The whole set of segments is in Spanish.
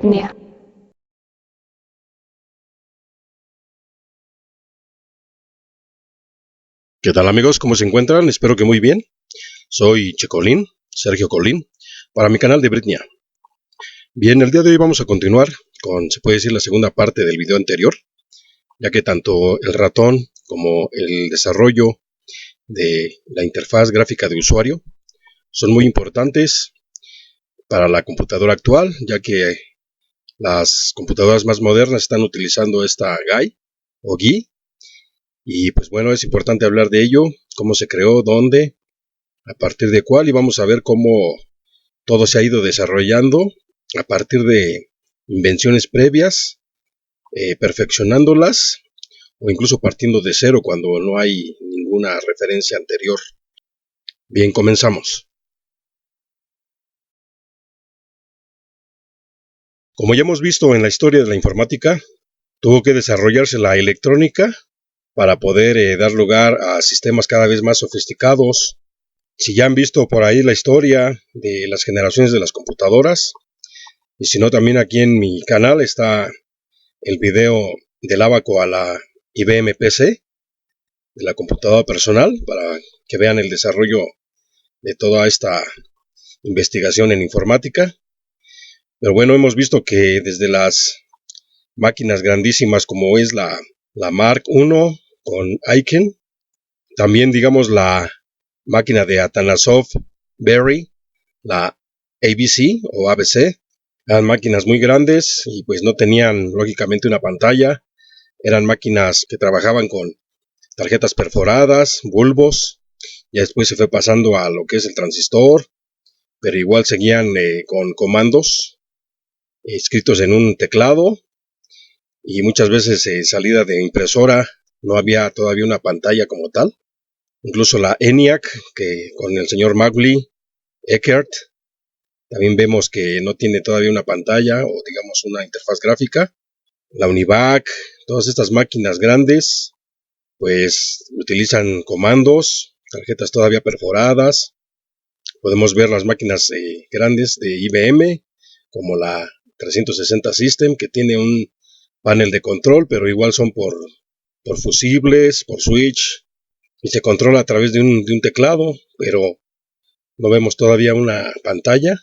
Britnea. ¿Qué tal amigos? ¿Cómo se encuentran? Espero que muy bien. Soy Checolín, Sergio Colín, para mi canal de Britnea. Bien, el día de hoy vamos a continuar con, se puede decir, la segunda parte del video anterior, ya que tanto el ratón como el desarrollo de la interfaz gráfica de usuario son muy importantes para la computadora actual, ya que las computadoras más modernas están utilizando esta GUI o GUI. Y pues bueno, es importante hablar de ello, cómo se creó, dónde, a partir de cuál, y vamos a ver cómo todo se ha ido desarrollando a partir de invenciones previas, perfeccionándolas o incluso partiendo de cero cuando no hay ninguna referencia anterior. Bien, comenzamos. Como ya hemos visto en la historia de la informática, tuvo que desarrollarse la electrónica para poder dar lugar a sistemas cada vez más sofisticados. Si ya han visto por ahí la historia de las generaciones de las computadoras, y si no, también aquí en mi canal está el video del abaco a la IBM PC, de la computadora personal, para que vean el desarrollo de toda esta investigación en informática. Pero bueno, hemos visto que desde las máquinas grandísimas como es la Mark I con Aiken, también digamos la máquina de Atanasov Berry, la ABC o ABC, eran máquinas muy grandes y pues no tenían lógicamente una pantalla, eran máquinas que trabajaban con tarjetas perforadas, bulbos, y después se fue pasando a lo que es el transistor, pero igual seguían con comandos escritos en un teclado y muchas veces salida de impresora, no había todavía una pantalla como tal. Incluso la ENIAC, que con el señor Macaulay Eckert, también vemos que no tiene todavía una pantalla o digamos una interfaz gráfica. La Univac, todas estas máquinas grandes, pues utilizan comandos, tarjetas todavía perforadas. Podemos ver las máquinas grandes de IBM, como la 360 System, que tiene un panel de control, pero igual son por fusibles, por switch, y se controla a través de un teclado, pero no vemos todavía una pantalla,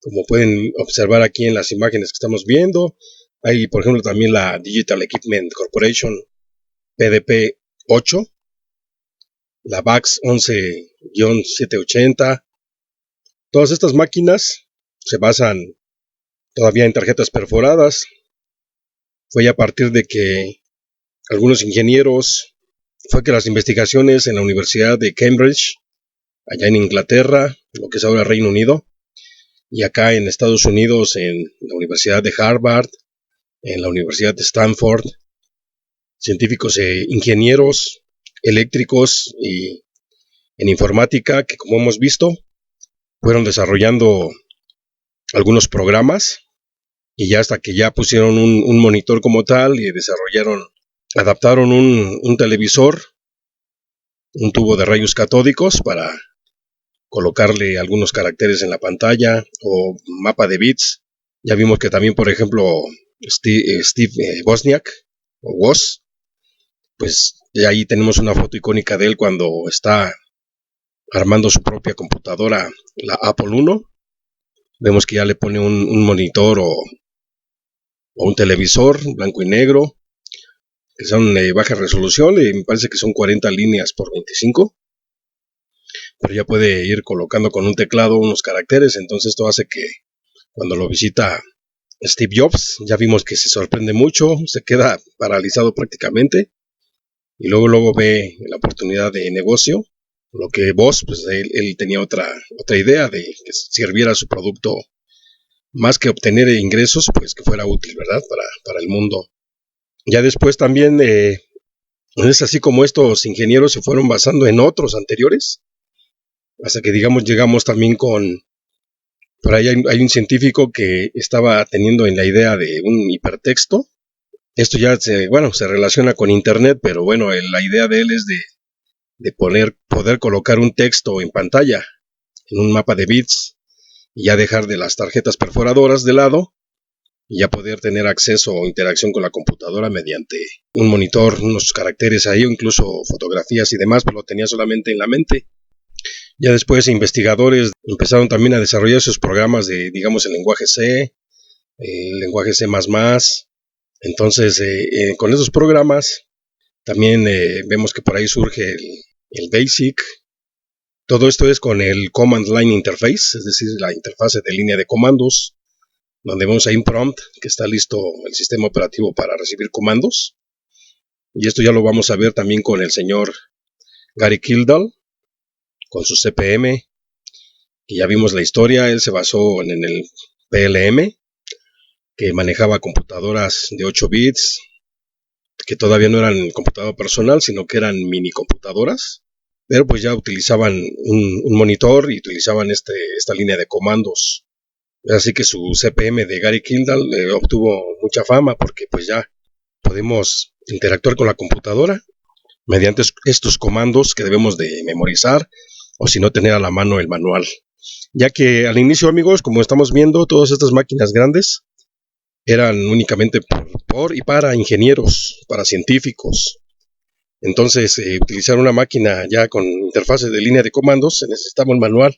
como pueden observar aquí en las imágenes que estamos viendo. Hay, por ejemplo, también la Digital Equipment Corporation PDP-8, la VAX 11-780. Todas estas máquinas se basan todavía en tarjetas perforadas. Fue a partir de que algunos ingenieros, fue que las investigaciones en la Universidad de Cambridge, allá en Inglaterra, lo que es ahora Reino Unido, y acá en Estados Unidos en la Universidad de Harvard, en la Universidad de Stanford, científicos e ingenieros eléctricos y en informática que, como hemos visto, fueron desarrollando algunos programas y ya hasta que ya pusieron un monitor como tal y adaptaron un televisor, un tubo de rayos catódicos para colocarle algunos caracteres en la pantalla o mapa de bits. Ya vimos que también, por ejemplo, Steve Wozniak, o Woz, pues de ahí tenemos una foto icónica de él cuando está armando su propia computadora, la Apple I. Vemos que ya le pone un monitor o un televisor blanco y negro, que son de baja resolución, y me parece que son 40 líneas por 25, pero ya puede ir colocando con un teclado unos caracteres. Entonces esto hace que cuando lo visita Steve Jobs, ya vimos que se sorprende mucho, se queda paralizado prácticamente, y luego ve la oportunidad de negocio. Lo que Woz, pues él tenía otra idea de que sirviera su producto, más que obtener ingresos, pues que fuera útil, ¿verdad? Para el mundo. Ya después también es así como estos ingenieros se fueron basando en otros anteriores, hasta que digamos llegamos también por ahí hay un científico que estaba teniendo en la idea de un hipertexto. Esto ya se relaciona con internet, pero bueno, la idea de él es de poder colocar un texto en pantalla, en un mapa de bits, y ya dejar de las tarjetas perforadoras de lado, y ya poder tener acceso o interacción con la computadora mediante un monitor, unos caracteres ahí o incluso fotografías y demás, pero lo tenía solamente en la mente. Ya después investigadores empezaron también a desarrollar sus programas de, digamos, el lenguaje C, el lenguaje C++. Entonces, con esos programas también vemos que por ahí surge el BASIC. Todo esto es con el Command Line Interface, es decir, la interfase de línea de comandos, donde vemos ahí un prompt que está listo el sistema operativo para recibir comandos. Y esto ya lo vamos a ver también con el señor Gary Kildall, con su CP/M, que ya vimos la historia. Él se basó en el PLM, que manejaba computadoras de 8 bits, que todavía no eran computadora personal, sino que eran mini computadoras, pero pues ya utilizaban un monitor y utilizaban esta línea de comandos. Así que su CP/M de Gary Kildall obtuvo mucha fama porque pues ya podemos interactuar con la computadora mediante estos comandos que debemos de memorizar o si no tener a la mano el manual. Ya que al inicio, amigos, como estamos viendo, todas estas máquinas grandes eran únicamente por y para ingenieros, para científicos. Entonces, utilizar una máquina ya con interfase de línea de comandos se necesitaba un manual.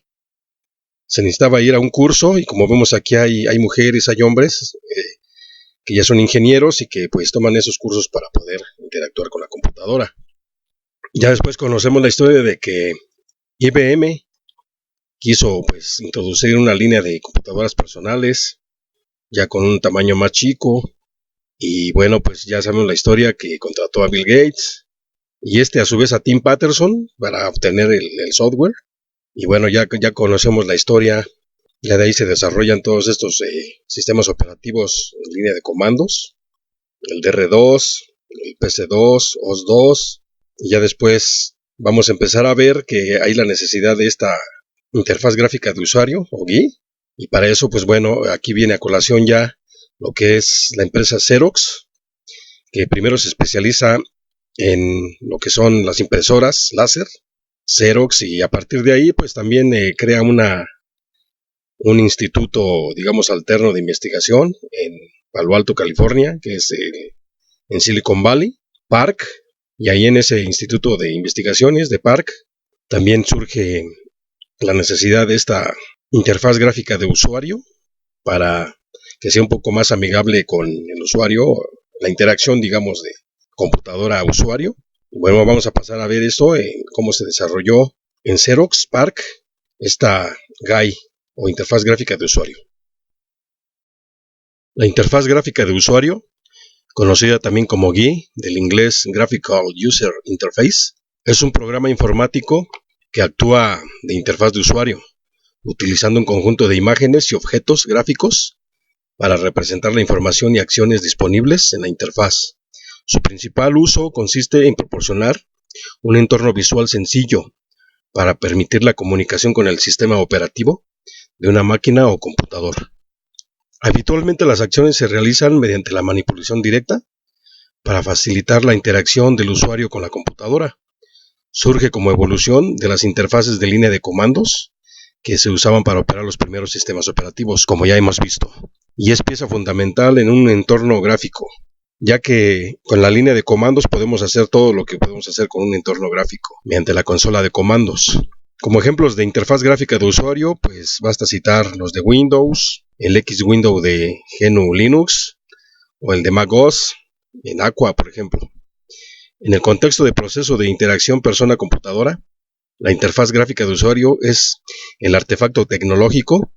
Se necesitaba ir a un curso y como vemos aquí hay mujeres, hay hombres que ya son ingenieros y que pues toman esos cursos para poder interactuar con la computadora. Ya después conocemos la historia de que IBM quiso pues introducir una línea de computadoras personales ya con un tamaño más chico y bueno pues ya sabemos la historia que contrató a Bill Gates y a su vez a Tim Patterson para obtener el software. Y bueno, ya conocemos la historia, ya de ahí se desarrollan todos estos sistemas operativos en línea de comandos, el DR2, el PC2, OS2, y ya después vamos a empezar a ver que hay la necesidad de esta interfaz gráfica de usuario, o GUI, y para eso, pues bueno, aquí viene a colación ya lo que es la empresa Xerox, que primero se especializa en lo que son las impresoras láser, Xerox, y a partir de ahí pues también crea un instituto, digamos, alterno de investigación en Palo Alto, California, que es en Silicon Valley, PARC, y ahí en ese instituto de investigaciones de PARC también surge la necesidad de esta interfaz gráfica de usuario para que sea un poco más amigable con el usuario, la interacción, digamos, de computadora a usuario. Bueno, vamos a pasar a ver esto, cómo se desarrolló en Xerox PARC esta GUI o interfaz gráfica de usuario. La interfaz gráfica de usuario, conocida también como GUI, del inglés Graphical User Interface, es un programa informático que actúa de interfaz de usuario, utilizando un conjunto de imágenes y objetos gráficos para representar la información y acciones disponibles en la interfaz. Su principal uso consiste en proporcionar un entorno visual sencillo para permitir la comunicación con el sistema operativo de una máquina o computador. Habitualmente las acciones se realizan mediante la manipulación directa para facilitar la interacción del usuario con la computadora. Surge como evolución de las interfaces de línea de comandos que se usaban para operar los primeros sistemas operativos, como ya hemos visto, y es pieza fundamental en un entorno gráfico, ya que con la línea de comandos podemos hacer todo lo que podemos hacer con un entorno gráfico mediante la consola de comandos. Como ejemplos de interfaz gráfica de usuario, pues basta citar los de Windows, el X-Window de GNU Linux o el de Mac OS en Aqua, por ejemplo. En el contexto de proceso de interacción persona-computadora, la interfaz gráfica de usuario es el artefacto tecnológico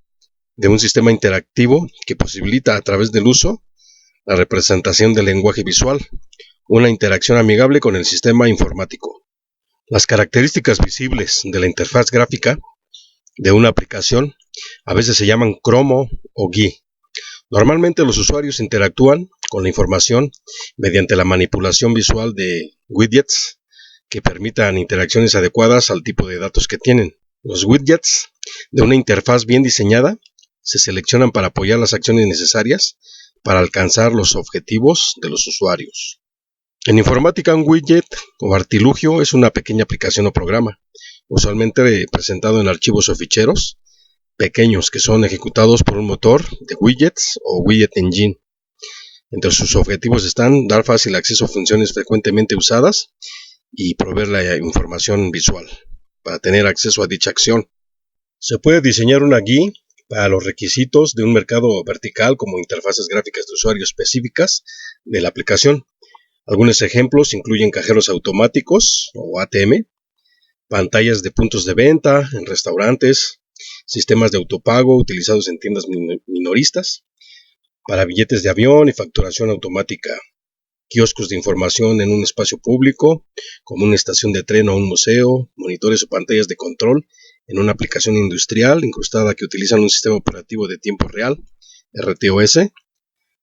de un sistema interactivo que posibilita a través del uso la representación del lenguaje visual, una interacción amigable con el sistema informático. Las características visibles de la interfaz gráfica de una aplicación a veces se llaman cromo o GUI. Normalmente los usuarios interactúan con la información mediante la manipulación visual de widgets que permitan interacciones adecuadas al tipo de datos que tienen. Los widgets de una interfaz bien diseñada se seleccionan para apoyar las acciones necesarias para alcanzar los objetivos de los usuarios. En informática, un widget o artilugio es una pequeña aplicación o programa, usualmente presentado en archivos o ficheros, pequeños que son ejecutados por un motor de widgets o widget engine. Entre sus objetivos están dar fácil acceso a funciones frecuentemente usadas y proveer la información visual para tener acceso a dicha acción. Se puede diseñar una GUI para los requisitos de un mercado vertical como interfaces gráficas de usuario específicas de la aplicación. Algunos ejemplos incluyen cajeros automáticos o ATM, pantallas de puntos de venta en restaurantes, sistemas de autopago utilizados en tiendas minoristas, para billetes de avión y facturación automática, kioscos de información en un espacio público, como una estación de tren o un museo, monitores o pantallas de control en una aplicación industrial incrustada que utilizan un sistema operativo de tiempo real, RTOS.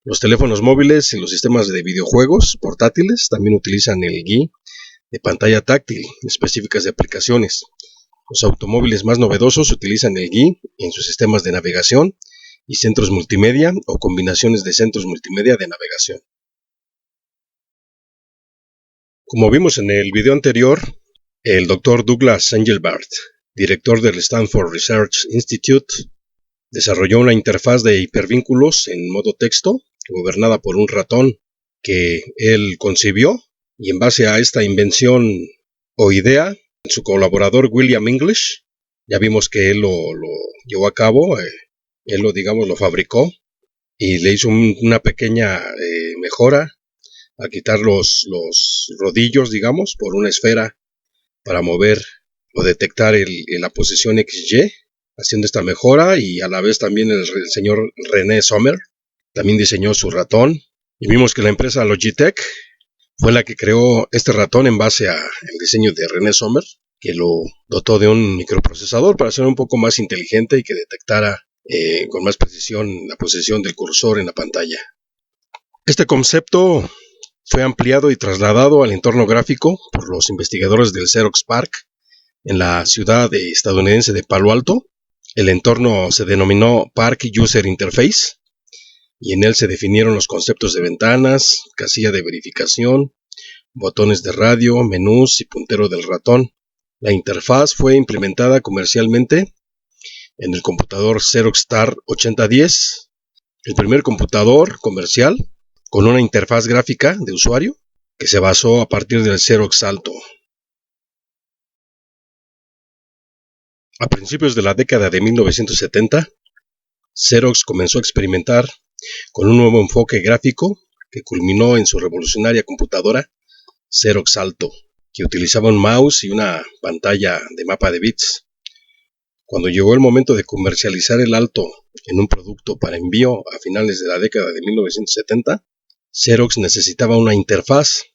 Los teléfonos móviles y los sistemas de videojuegos portátiles también utilizan el GUI de pantalla táctil específicas de aplicaciones. Los automóviles más novedosos utilizan el GUI en sus sistemas de navegación y centros multimedia o combinaciones de centros multimedia de navegación. Como vimos en el video anterior, el Dr. Douglas Engelbart, director del Stanford Research Institute, desarrolló una interfaz de hipervínculos en modo texto, gobernada por un ratón que él concibió, y en base a esta invención o idea, su colaborador William English, ya vimos que él lo llevó a cabo, él lo fabricó y le hizo una pequeña mejora a quitar los rodillos, digamos, por una esfera para mover o detectar la posición XY, haciendo esta mejora. Y a la vez también el señor René Sommer también diseñó su ratón, y vimos que la empresa Logitech fue la que creó este ratón en base al diseño de René Sommer, que lo dotó de un microprocesador para ser un poco más inteligente y que detectara con más precisión la posición del cursor en la pantalla. Este concepto fue ampliado y trasladado al entorno gráfico por los investigadores del Xerox PARC en la ciudad estadounidense de Palo Alto. El entorno se denominó PARC User Interface y en él se definieron los conceptos de ventanas, casilla de verificación, botones de radio, menús y puntero del ratón. La interfaz fue implementada comercialmente en el computador Xerox Star 8010, el primer computador comercial con una interfaz gráfica de usuario que se basó a partir del Xerox Alto. A principios de la década de 1970, Xerox comenzó a experimentar con un nuevo enfoque gráfico que culminó en su revolucionaria computadora Xerox Alto, que utilizaba un mouse y una pantalla de mapa de bits. Cuando llegó el momento de comercializar el Alto en un producto para envío a finales de la década de 1970, Xerox necesitaba una interfaz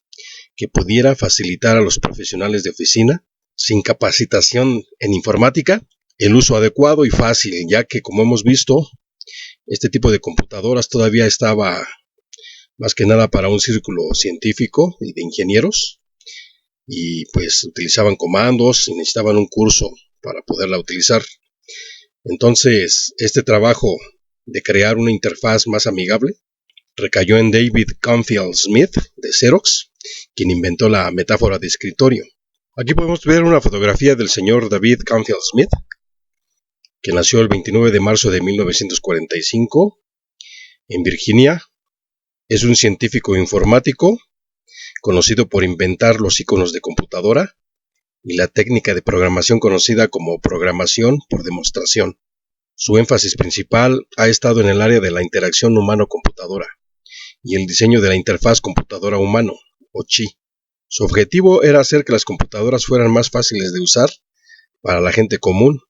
que pudiera facilitar a los profesionales de oficina sin capacitación en informática el uso adecuado y fácil, ya que, como hemos visto, este tipo de computadoras todavía estaba más que nada para un círculo científico y de ingenieros, y pues utilizaban comandos y necesitaban un curso para poderla utilizar. Entonces, este trabajo de crear una interfaz más amigable recayó en David Canfield Smith de Xerox, quien inventó la metáfora de escritorio. Aquí podemos ver una fotografía del señor David Canfield Smith, que nació el 29 de marzo de 1945 en Virginia. Es un científico informático conocido por inventar los iconos de computadora y la técnica de programación conocida como programación por demostración. Su énfasis principal ha estado en el área de la interacción humano-computadora y el diseño de la interfaz computadora-humano, o CHI. Su objetivo era hacer que las computadoras fueran más fáciles de usar para la gente común.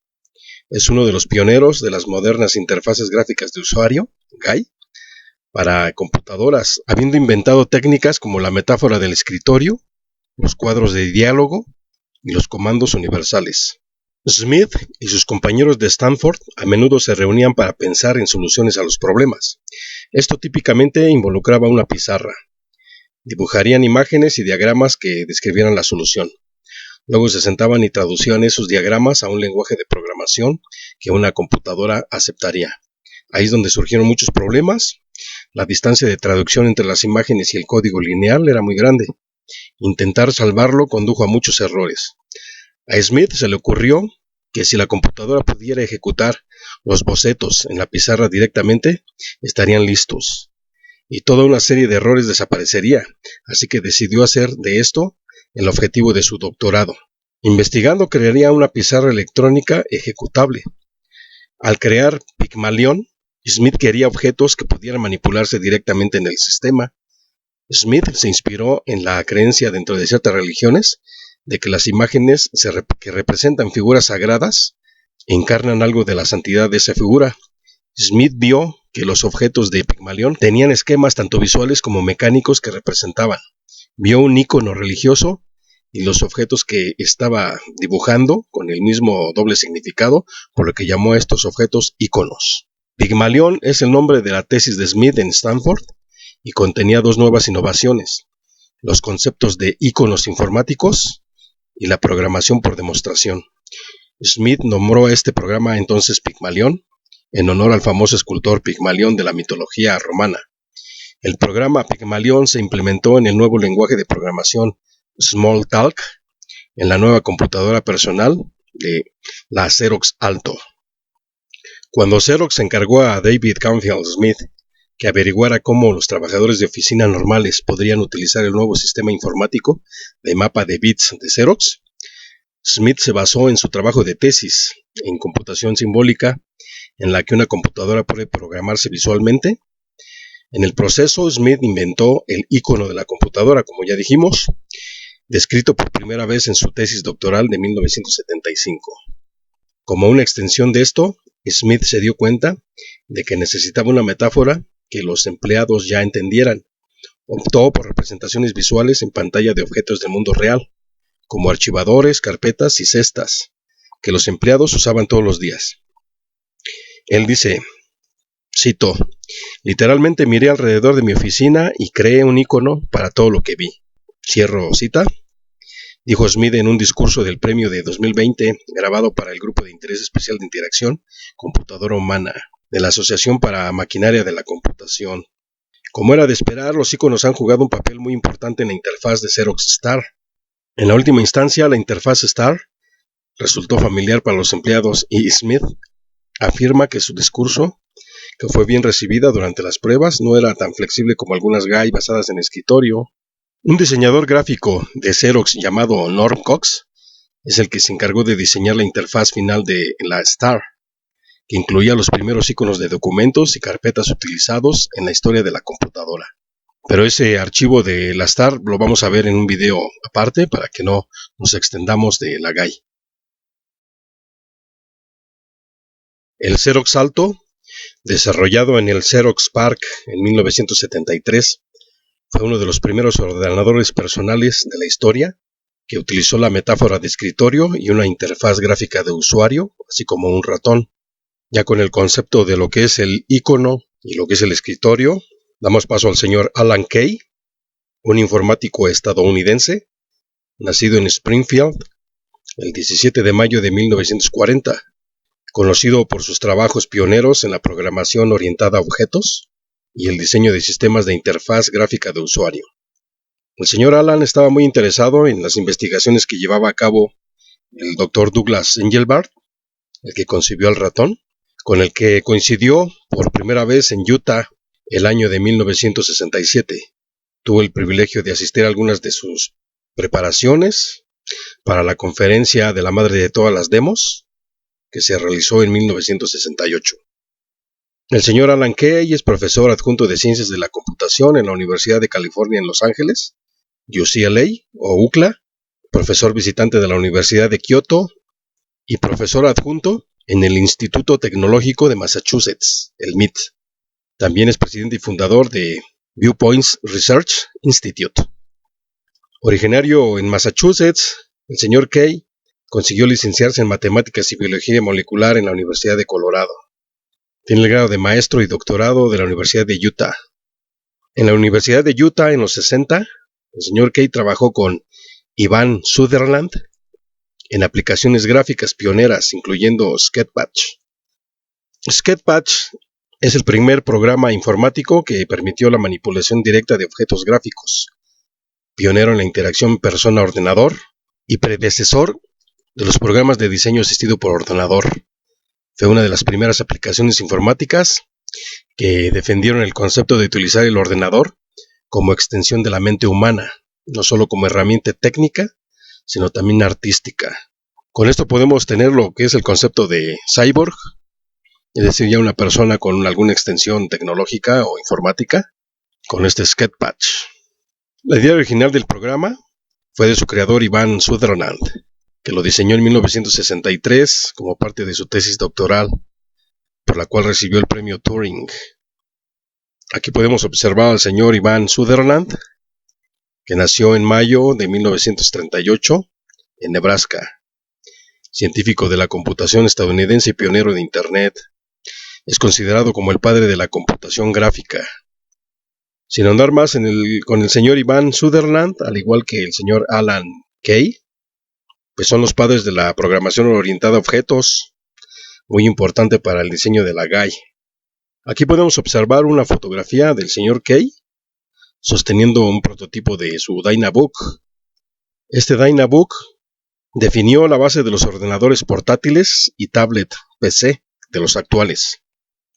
Es uno de los pioneros de las modernas interfaces gráficas de usuario, GUI, para computadoras, habiendo inventado técnicas como la metáfora del escritorio, los cuadros de diálogo y los comandos universales. Smith y sus compañeros de Stanford a menudo se reunían para pensar en soluciones a los problemas. Esto típicamente involucraba una pizarra. Dibujarían imágenes y diagramas que describieran la solución. Luego se sentaban y traducían esos diagramas a un lenguaje de programación que una computadora aceptaría. Ahí es donde surgieron muchos problemas. La distancia de traducción entre las imágenes y el código lineal era muy grande. Intentar salvarlo condujo a muchos errores. A Smith se le ocurrió que si la computadora pudiera ejecutar los bocetos en la pizarra directamente, estarían listos, y toda una serie de errores desaparecería, así que decidió hacer de esto el objetivo de su doctorado. Investigando crearía una pizarra electrónica ejecutable. Al crear Pygmalion, Smith quería objetos que pudieran manipularse directamente en el sistema. Smith se inspiró en la creencia dentro de ciertas religiones de que las imágenes que representan figuras sagradas encarnan algo de la santidad de esa figura. Smith vio que los objetos de Pygmalion tenían esquemas tanto visuales como mecánicos que representaban. Vio un icono religioso y los objetos que estaba dibujando con el mismo doble significado, por lo que llamó a estos objetos iconos. Pygmalion es el nombre de la tesis de Smith en Stanford y contenía dos nuevas innovaciones: los conceptos de iconos informáticos y la programación por demostración. Smith nombró a este programa entonces Pygmalion, en honor al famoso escultor Pygmalión de la mitología romana. El programa Pygmalion se implementó en el nuevo lenguaje de programación Smalltalk, en la nueva computadora personal de la Xerox Alto. Cuando Xerox encargó a David Canfield Smith que averiguara cómo los trabajadores de oficina normales podrían utilizar el nuevo sistema informático de mapa de bits de Xerox, Smith se basó en su trabajo de tesis en computación simbólica, en la que una computadora puede programarse visualmente. En el proceso, Smith inventó el icono de la computadora, como ya dijimos, descrito por primera vez en su tesis doctoral de 1975. Como una extensión de esto, Smith se dio cuenta de que necesitaba una metáfora que los empleados ya entendieran. Optó por representaciones visuales en pantalla de objetos del mundo real, como archivadores, carpetas y cestas, que los empleados usaban todos los días. Él dice, cito, literalmente miré alrededor de mi oficina y creé un icono para todo lo que vi. Cierro cita. Dijo Smith en un discurso del premio de 2020 grabado para el Grupo de Interés Especial de Interacción Computadora Humana de la Asociación para Maquinaria de la Computación. Como era de esperar, los iconos han jugado un papel muy importante en la interfaz de Xerox Star. En la última instancia, la interfaz Star resultó familiar para los empleados y Smith afirma que su discurso, que fue bien recibida durante las pruebas, no era tan flexible como algunas GUI basadas en escritorio. Un diseñador gráfico de Xerox llamado Norm Cox es el que se encargó de diseñar la interfaz final de la Star, que incluía los primeros iconos de documentos y carpetas utilizados en la historia de la computadora. Pero ese archivo de la Star lo vamos a ver en un video aparte para que no nos extendamos de la GUI. El Xerox Alto, desarrollado en el Xerox PARC en 1973, fue uno de los primeros ordenadores personales de la historia que utilizó la metáfora de escritorio y una interfaz gráfica de usuario, así como un ratón. Ya con el concepto de lo que es el icono y lo que es el escritorio, damos paso al señor Alan Kay, un informático estadounidense, nacido en Springfield el 17 de mayo de 1940, conocido por sus trabajos pioneros en la programación orientada a objetos y el diseño de sistemas de interfaz gráfica de usuario. El señor Alan estaba muy interesado en las investigaciones que llevaba a cabo el Dr. Douglas Engelbart, el que concibió al ratón, con el que coincidió por primera vez en Utah el año de 1967. Tuvo el privilegio de asistir a algunas de sus preparaciones para la conferencia de la madre de todas las demos, que se realizó en 1968. El señor Alan Kay es profesor adjunto de Ciencias de la Computación en la Universidad de California en Los Ángeles, UCLA o UCLA, profesor visitante de la Universidad de Kioto y profesor adjunto en el Instituto Tecnológico de Massachusetts, el MIT. También es presidente y fundador de Viewpoints Research Institute. Originario en Massachusetts, el señor Kay consiguió licenciarse en Matemáticas y Biología Molecular en la Universidad de Colorado. Tiene el grado de maestro y doctorado de la Universidad de Utah. En la Universidad de Utah, en los 60, el señor Kay trabajó con Ivan Sutherland en aplicaciones gráficas pioneras, incluyendo Sketchpatch. Sketchpatch es el primer programa informático que permitió la manipulación directa de objetos gráficos, pionero en la interacción persona-ordenador y predecesor de los programas de diseño asistido por ordenador. Fue una de las primeras aplicaciones informáticas que defendieron el concepto de utilizar el ordenador como extensión de la mente humana, no solo como herramienta técnica, sino también artística. Con esto podemos tener lo que es el concepto de cyborg, es decir, ya una persona con alguna extensión tecnológica o informática, con este Sketchpad. La idea original del programa fue de su creador Ivan Sutherland, que lo diseñó en 1963 como parte de su tesis doctoral, por la cual recibió el premio Turing. Aquí podemos observar al señor Ivan Sutherland, que nació en mayo de 1938 en Nebraska, científico de la computación estadounidense y pionero de Internet. Es considerado como el padre de la computación gráfica. Sin ahondar más con el señor Ivan Sutherland, al igual que el señor Alan Kay, pues son los padres de la programación orientada a objetos, muy importante para el diseño de la GUI. Aquí podemos observar una fotografía del señor Kay sosteniendo un prototipo de su Dynabook. Este Dynabook definió la base de los ordenadores portátiles y tablet PC de los actuales.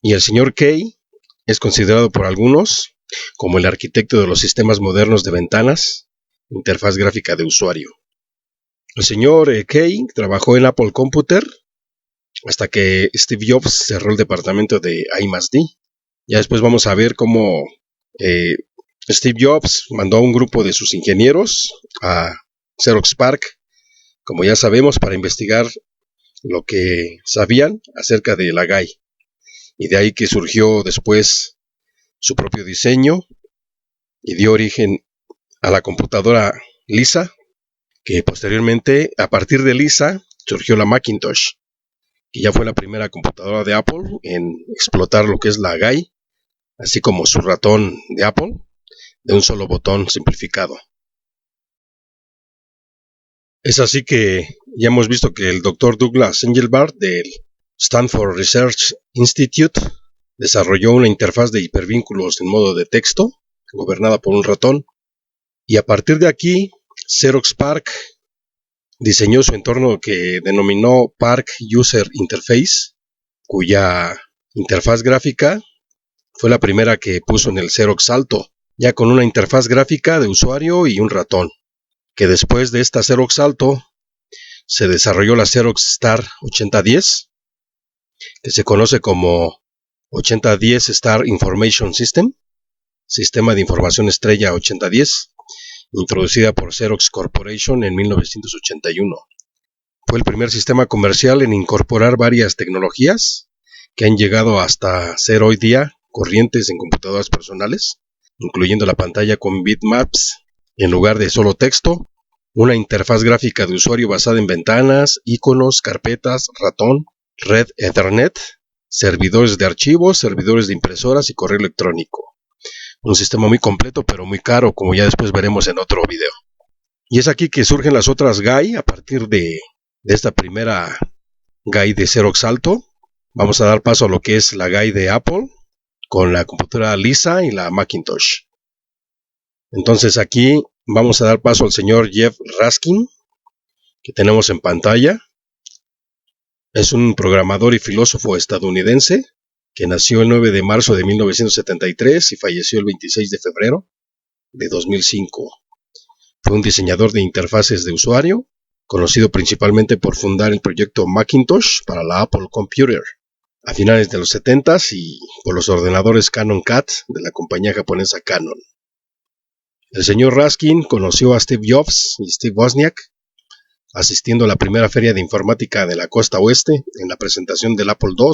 Y el señor Kay es considerado por algunos como el arquitecto de los sistemas modernos de ventanas, interfaz gráfica de usuario. El señor Kay trabajó en Apple Computer hasta que Steve Jobs cerró el departamento de I+D. Ya después vamos a ver cómo Steve Jobs mandó a un grupo de sus ingenieros a Xerox PARC, como ya sabemos, para investigar lo que sabían acerca de la GUI. Y de ahí que surgió después su propio diseño y dio origen a la computadora Lisa, que posteriormente, a partir de Lisa, surgió la Macintosh, que ya fue la primera computadora de Apple en explotar lo que es la GUI, así como su ratón de Apple, de un solo botón simplificado. Es así que ya hemos visto que el Dr. Douglas Engelbart del Stanford Research Institute desarrolló una interfaz de hipervínculos en modo de texto, gobernada por un ratón, y a partir de aquí, Xerox PARC diseñó su entorno que denominó PARC User Interface, cuya interfaz gráfica fue la primera que puso en el Xerox Alto, ya con una interfaz gráfica de usuario y un ratón, que después de esta Xerox Alto se desarrolló la Xerox Star 8010, que se conoce como 8010 Star Information System, Sistema de Información Estrella 8010, introducida por Xerox Corporation en 1981. Fue el primer sistema comercial en incorporar varias tecnologías que han llegado hasta ser hoy día corrientes en computadoras personales, incluyendo la pantalla con bitmaps en lugar de solo texto, una interfaz gráfica de usuario basada en ventanas, iconos, carpetas, ratón, red Ethernet, servidores de archivos, servidores de impresoras y correo electrónico. Un sistema muy completo pero muy caro, como ya después veremos en otro video. Y es aquí que surgen las otras GUI a partir de esta primera GUI de Xerox Alto. Vamos a dar paso a lo que es la GUI de Apple con la computadora Lisa y la Macintosh. Entonces aquí vamos a dar paso al señor Jeff Raskin, que tenemos en pantalla. Es un programador y filósofo estadounidense que nació el 9 de marzo de 1973 y falleció el 26 de febrero de 2005. Fue un diseñador de interfaces de usuario, conocido principalmente por fundar el proyecto Macintosh para la Apple Computer a finales de los 70s y por los ordenadores Canon CAT de la compañía japonesa Canon. El señor Raskin conoció a Steve Jobs y Steve Wozniak asistiendo a la primera feria de informática de la costa oeste en la presentación del Apple II.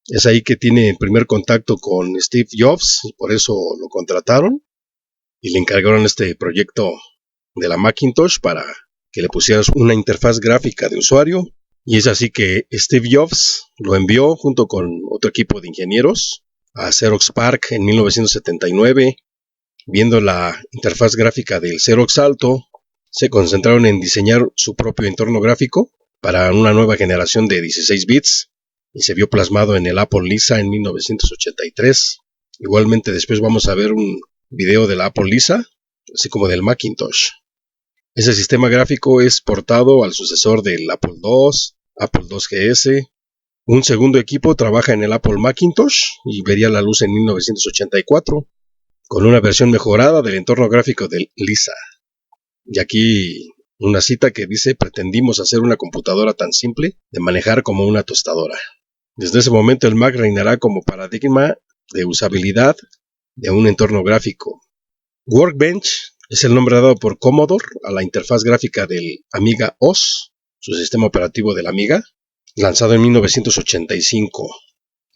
Es ahí que tiene el primer contacto con Steve Jobs y por eso lo contrataron y le encargaron este proyecto de la Macintosh para que le pusieras una interfaz gráfica de usuario. Y es así que Steve Jobs lo envió junto con otro equipo de ingenieros a Xerox PARC en 1979. Viendo la interfaz gráfica del Xerox Alto, se concentraron en diseñar su propio entorno gráfico para una nueva generación de 16 bits y se vio plasmado en el Apple Lisa en 1983. Igualmente después vamos a ver un video de la Apple Lisa, así como del Macintosh. Ese sistema gráfico es portado al sucesor del Apple II, Apple IIgs. Un segundo equipo trabaja en el Apple Macintosh y vería la luz en 1984 con una versión mejorada del entorno gráfico del Lisa. Y aquí una cita que dice: pretendimos hacer una computadora tan simple de manejar como una tostadora. Desde ese momento el Mac reinará como paradigma de usabilidad de un entorno gráfico. Workbench es el nombre dado por Commodore a la interfaz gráfica del Amiga OS, su sistema operativo del Amiga, lanzado en 1985.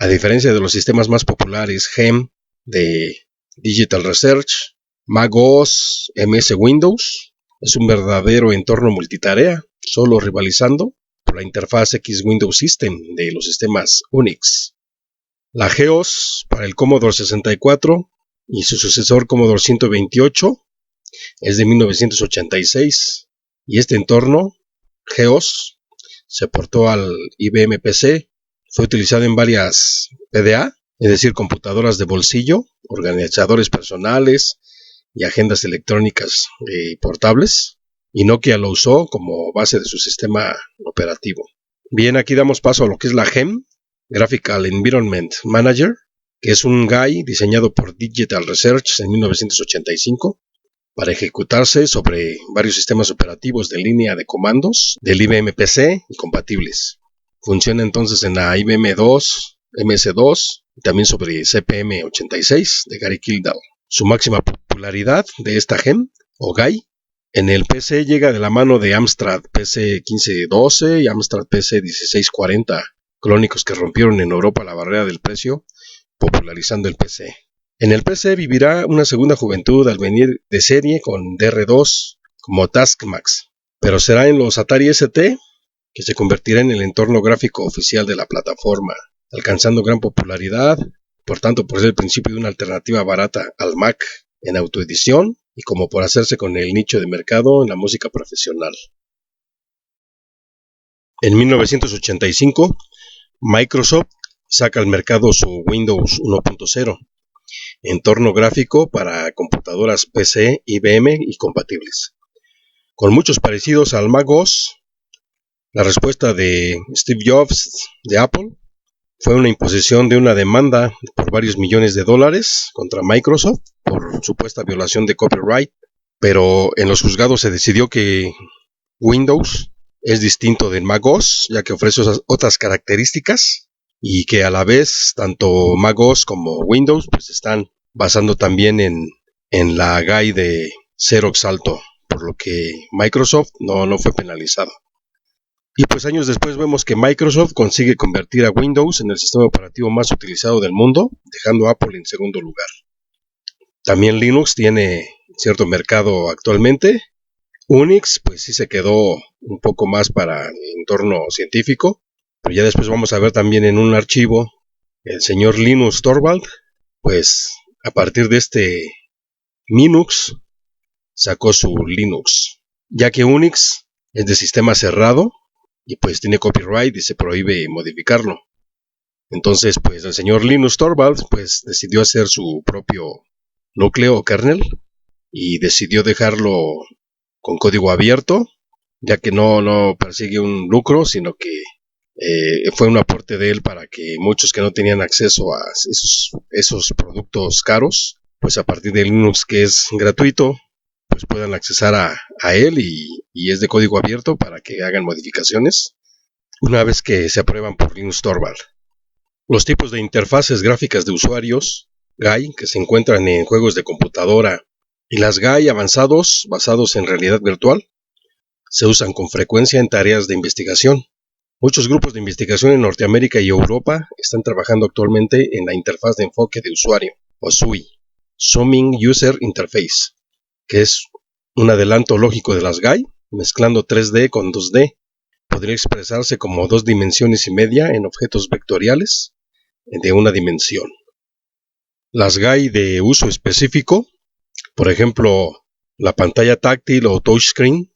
A diferencia de los sistemas más populares GEM de Digital Research, Mac OS MS Windows es un verdadero entorno multitarea, solo rivalizando por la interfaz X Windows System de los sistemas Unix. La GEOS para el Commodore 64 y su sucesor Commodore 128 es de 1986 y este entorno GEOS se portó al IBM PC. Fue utilizado en varias PDA, es decir, computadoras de bolsillo, organizadores personales y agendas electrónicas portables, y Nokia lo usó como base de su sistema operativo. Bien, aquí damos paso a lo que es la GEM, Graphical Environment Manager, que es un GUI diseñado por Digital Research en 1985 para ejecutarse sobre varios sistemas operativos de línea de comandos del IBM PC y compatibles. Funciona entonces en la IBM 2, MS2 y también sobre CPM86 de Gary Kildall. Su máxima popularidad de esta GEM o GUI en el PC llega de la mano de Amstrad PC 1512 y Amstrad PC 1640, clónicos que rompieron en Europa la barrera del precio, popularizando el PC. En el PC vivirá una segunda juventud al venir de serie con DR2 como Taskmax, pero será en los Atari ST que se convertirá en el entorno gráfico oficial de la plataforma, alcanzando gran popularidad, por tanto por ser el principio de una alternativa barata al Mac en autoedición y como por hacerse con el nicho de mercado en la música profesional. En 1985, Microsoft saca al mercado su Windows 1.0, entorno gráfico para computadoras PC, IBM y compatibles. Con muchos parecidos al Mac OS, la respuesta de Steve Jobs de Apple fue una imposición de una demanda por varios millones de dólares contra Microsoft por supuesta violación de copyright, pero en los juzgados se decidió que Windows es distinto del Mac OS, ya que ofrece otras características y que a la vez tanto Mac OS como Windows pues están basando también en la GUI de Xerox Alto, por lo que Microsoft no fue penalizado. Y pues años después vemos que Microsoft consigue convertir a Windows en el sistema operativo más utilizado del mundo, dejando a Apple en segundo lugar. También Linux tiene cierto mercado actualmente. Unix pues sí se quedó un poco más para el entorno científico, pero ya después vamos a ver también en un archivo el señor Linus Torvald, pues a partir de este Minux sacó su Linux, ya que Unix es de sistema cerrado y pues tiene copyright y se prohíbe modificarlo. Entonces pues el señor Linus Torvalds pues decidió hacer su propio núcleo o kernel y decidió dejarlo con código abierto, ya que no persigue un lucro, sino que fue un aporte de él para que muchos que no tenían acceso a esos productos caros, pues a partir de Linux, que es gratuito, pues puedan accesar a él y es de código abierto para que hagan modificaciones una vez que se aprueban por Linus Torvald. Los tipos de interfaces gráficas de usuarios GUI que se encuentran en juegos de computadora y las GUI avanzados basados en realidad virtual se usan con frecuencia en tareas de investigación. Muchos grupos de investigación en Norteamérica y Europa están trabajando actualmente en la interfaz de enfoque de usuario, o SUI, Zooming User Interface, que es un adelanto lógico de las GUI, mezclando 3D con 2D. Podría expresarse como 2 dimensiones y media en objetos vectoriales de una dimensión. Las GUI de uso específico, por ejemplo, la pantalla táctil o touchscreen,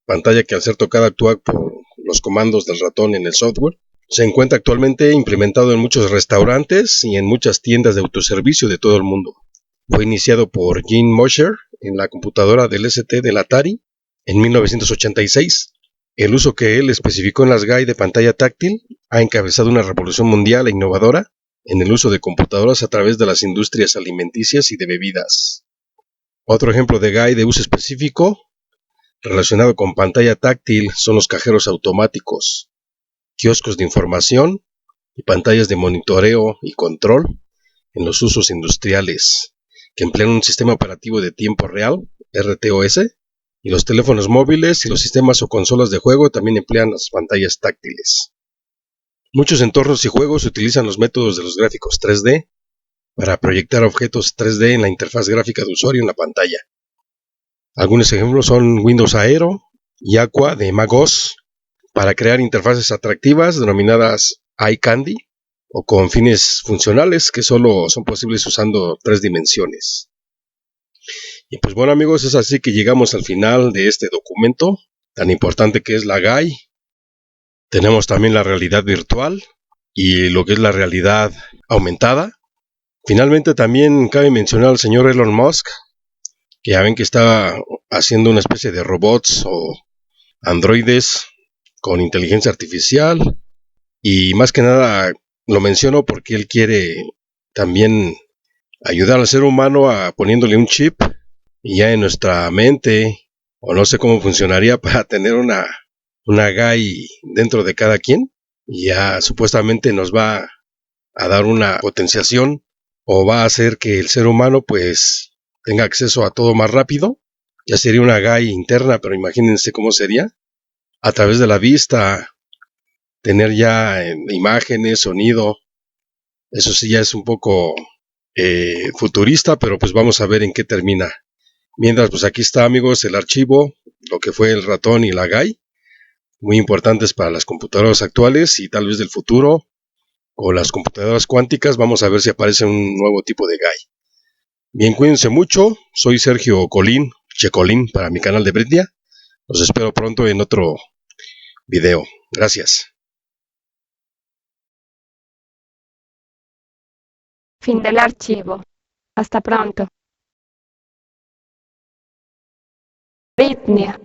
pantalla que al ser tocada actúa por los comandos del ratón en el software, se encuentra actualmente implementado en muchos restaurantes y en muchas tiendas de autoservicio de todo el mundo. Fue iniciado por Gene Mosher en la computadora del ST del Atari en 1986. El uso que él especificó en las GAI de pantalla táctil ha encabezado una revolución mundial e innovadora en el uso de computadoras a través de las industrias alimenticias y de bebidas. Otro ejemplo de GAI de uso específico relacionado con pantalla táctil son los cajeros automáticos, kioscos de información y pantallas de monitoreo y control en los usos industriales, que emplean un sistema operativo de tiempo real, RTOS, y los teléfonos móviles y los sistemas o consolas de juego también emplean las pantallas táctiles. Muchos entornos y juegos utilizan los métodos de los gráficos 3D para proyectar objetos 3D en la interfaz gráfica de usuario en la pantalla. Algunos ejemplos son Windows Aero y Aqua de macOS para crear interfaces atractivas denominadas Eye Candy o con fines funcionales que solo son posibles usando 3 dimensiones. Y pues bueno amigos, es así que llegamos al final de este documento tan importante que es la GAI. Tenemos también la realidad virtual y lo que es la realidad aumentada. Finalmente también cabe mencionar al señor Elon Musk, que ya ven que está haciendo una especie de robots o androides con inteligencia artificial, y más que nada lo menciono porque él quiere también ayudar al ser humano a poniéndole un chip y ya en nuestra mente, o no sé cómo funcionaría para tener una GAI dentro de cada quien, y ya supuestamente nos va a dar una potenciación o va a hacer que el ser humano pues tenga acceso a todo más rápido. Ya sería una GAI interna, pero imagínense cómo sería. A través de la vista, tener ya imágenes, sonido. Eso sí ya es un poco futurista, pero pues vamos a ver en qué termina. Mientras, pues aquí está amigos el archivo, lo que fue el ratón y la GAI, muy importantes para las computadoras actuales y tal vez del futuro, o las computadoras cuánticas. Vamos a ver si aparece un nuevo tipo de GAI. Bien, cuídense mucho. Soy Sergio Colín, Checolín, para mi canal de Britnia. Los espero pronto en otro video. Gracias. Fin del archivo. Hasta pronto. Britnia.